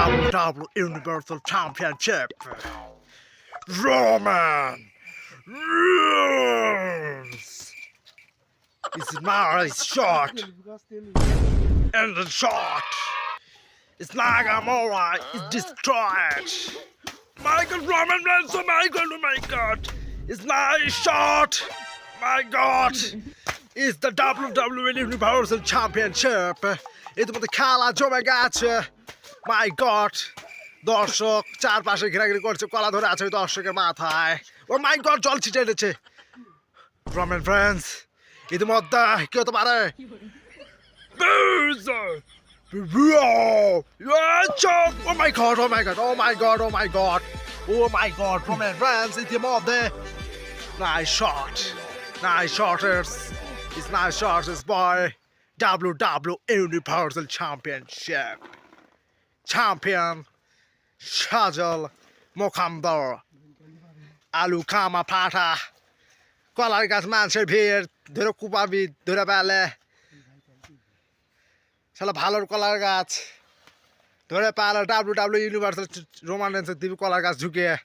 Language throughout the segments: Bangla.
WWE Universal Championship. Roman Reigns is now shot. And the shot. It's Nagamura is destroyed. Michael Roman Reigns, oh my god. It's nice shot. My god. It's the WWE Universal Championship. ইতিমধ্যে খেলা জমে গেছে। মাই গড, দর্শক চারপাশে ঘেরাঘিরি করছে, কলা ধরে আছে ওই দর্শকের মাথায়। ও মাই গড, জল ছিটে এনেছে। রমেন ফ্রেন্ডস ইতিমধ্যে কি হতে পারে? Oh my god, oh my god, oh my god, oh my god, oh my god, Roman Reigns ইতিমধ্যে nice shot, it's nice shots boy. WWE Universal Championship champion Shajal Mokambor আলু খামা ফাটা কলার গাছ মানুষের ভিড় ধরে কুপাবি ধরে পেলে শালা ভালোর কলার গাছ ধরে পেলে WWE Universal রোমান রেন্সের দিবি কলার গাছ ঢুকিয়ে।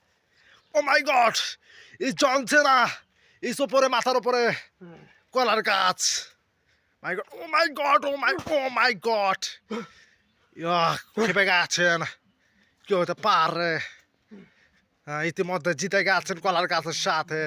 ও মাই গড, এই জ্বলছে না, এই ওপরে মাথার উপরে কলার গাছ। My God, oh my god. খেপে গেছেন, কি হতে পারে? ইতিমধ্যে জিতে গেছেন কলার গাছের সাথে।